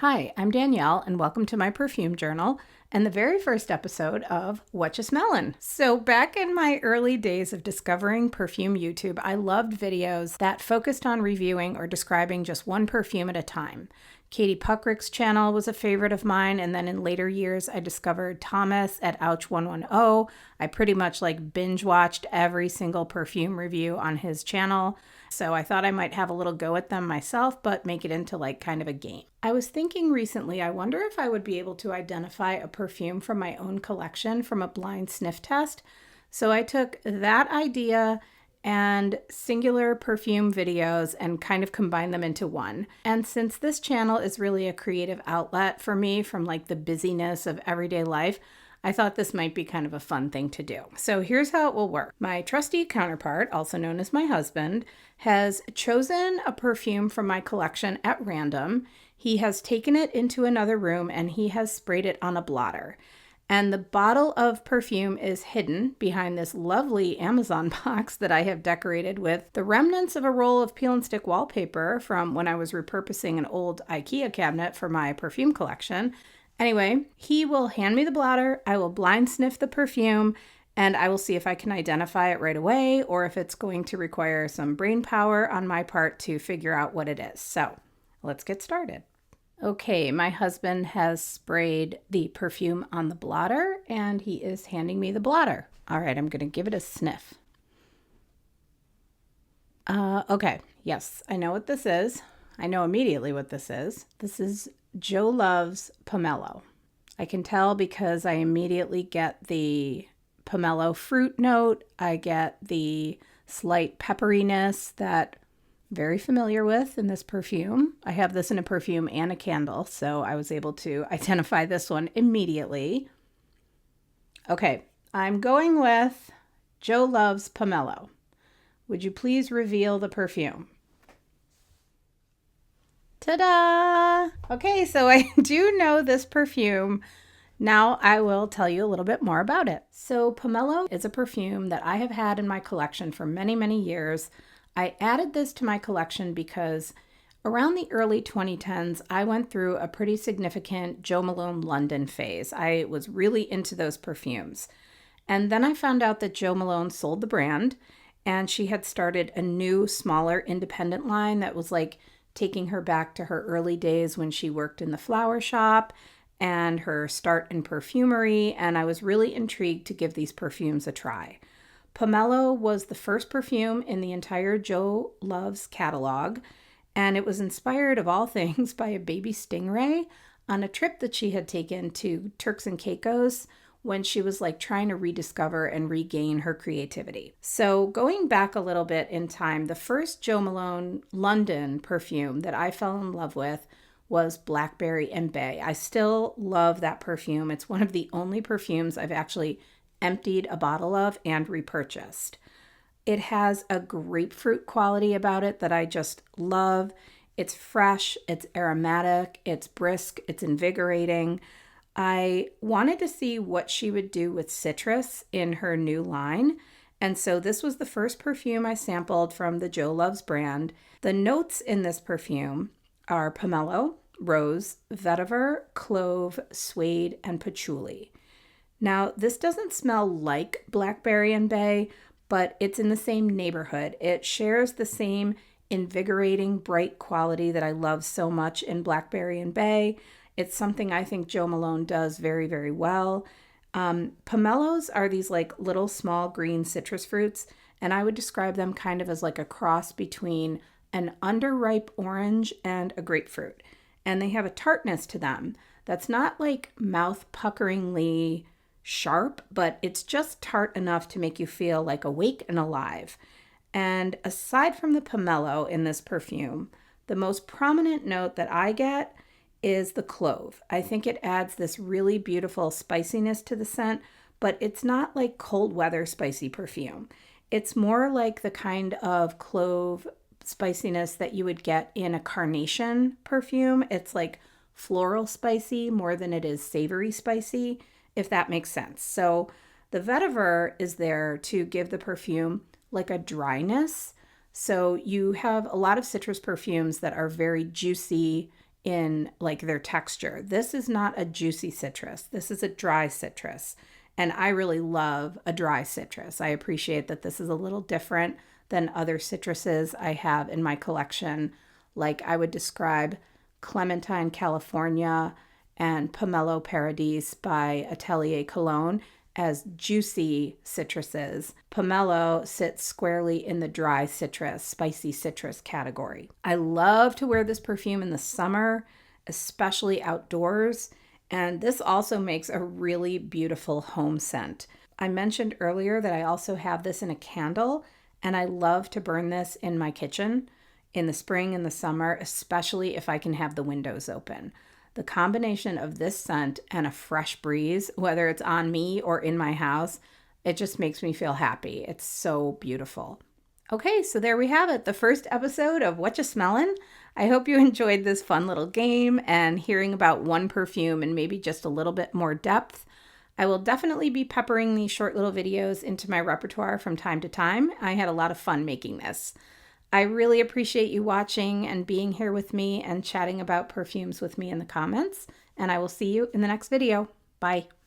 Hi, I'm Danielle, and welcome to my perfume journal and the very first episode of Whatcha, Smellin. So, back in my early days of discovering perfume YouTube, I loved videos that focused on reviewing or describing just one perfume at a time. Katie Puckrick's channel was a favorite of mine, and then in later years, I discovered Thomas at Ouch110. I pretty much binge watched every single perfume review on his channel. So I thought I might have a little go at them myself, but make it into kind of a game. I was thinking recently, I wonder if I would be able to identify a perfume from my own collection from a blind sniff test. So I took that idea and singular perfume videos and kind of combined them into one. And since this channel is really a creative outlet for me from the busyness of everyday life, I thought this might be kind of a fun thing to do. So here's how it will work. My trusty counterpart, also known as my husband, has chosen a perfume from my collection at random. He has taken it into another room and he has sprayed it on a blotter. And the bottle of perfume is hidden behind this lovely Amazon box that I have decorated with the remnants of a roll of peel and stick wallpaper from when I was repurposing an old IKEA cabinet for my perfume collection. Anyway, he will hand me the blotter, I will blind sniff the perfume, and I will see if I can identify it right away or if it's going to require some brain power on my part to figure out what it is. So let's get started. Okay, my husband has sprayed the perfume on the blotter and he is handing me the blotter. All right, I'm going to give it a sniff. Okay, yes, I know what this is. I know immediately what this is. This is Jo Love's Pomelo. I can tell because I immediately get the pomelo fruit note. I get the slight pepperiness that I'm very familiar with in this perfume. I have this in a perfume and a candle, so I was able to identify this one immediately. Okay, I'm going with Jo Love's Pomelo. Would you please reveal the perfume? Ta-da! Okay, so I do know this perfume. Now I will tell you a little bit more about it. So Pomelo is a perfume that I have had in my collection for many, many years. I added this to my collection because around the early 2010s, I went through a pretty significant Jo Malone London phase. I was really into those perfumes. And then I found out that Jo Malone sold the brand and she had started a new, smaller independent line that was taking her back to her early days when she worked in the flower shop and her start in perfumery, and I was really intrigued to give these perfumes a try. Pomelo was the first perfume in the entire Jo Love's catalog, and it was inspired of all things by a baby stingray on a trip that she had taken to Turks and Caicos when she was trying to rediscover and regain her creativity. So going back a little bit in time, the first Jo Malone London perfume that I fell in love with was Blackberry and Bay. I still love that perfume. It's one of the only perfumes I've actually emptied a bottle of and repurchased. It has a grapefruit quality about it that I just love. It's fresh, it's aromatic, it's brisk, it's invigorating. I wanted to see what she would do with citrus in her new line. And so this was the first perfume I sampled from the Jo Love's brand. The notes in this perfume are pomelo, rose, vetiver, clove, suede, and patchouli. Now, this doesn't smell like Blackberry and Bay, but it's in the same neighborhood. It shares the same invigorating, bright quality that I love so much in Blackberry and Bay. It's something I think Jo Malone does very, very well. Pomelos are these little small green citrus fruits, and I would describe them kind of as a cross between an underripe orange and a grapefruit. And they have a tartness to them that's not mouth-puckeringly sharp, but it's just tart enough to make you feel awake and alive. And aside from the pomelo in this perfume, the most prominent note that I get is the clove. I think it adds this really beautiful spiciness to the scent, but it's not cold weather spicy perfume. It's more like the kind of clove spiciness that you would get in a carnation perfume. It's floral spicy more than it is savory spicy, if that makes sense. So the vetiver is there to give the perfume a dryness. So you have a lot of citrus perfumes that are very juicy in like their texture. This is not a juicy citrus. This is a dry citrus. And I really love a dry citrus. I appreciate that this is a little different than other citruses I have in my collection. Like I would describe Clementine California and Pomelo Paradis by Atelier Cologne as juicy citruses. Pomelo sits squarely in the dry citrus, spicy citrus category. I love to wear this perfume in the summer, especially outdoors, and this also makes a really beautiful home scent. I mentioned earlier that I also have this in a candle, and I love to burn this in my kitchen in the spring and the summer, especially if I can have the windows open. The combination of this scent and a fresh breeze, whether it's on me or in my house, it just makes me feel happy. It's so beautiful. Okay, so there we have it, the first episode of Whatcha Smellin'. I hope you enjoyed this fun little game and hearing about one perfume and maybe just a little bit more depth. I will definitely be peppering these short little videos into my repertoire from time to time. I had a lot of fun making this. I really appreciate you watching and being here with me and chatting about perfumes with me in the comments. And I will see you in the next video. Bye.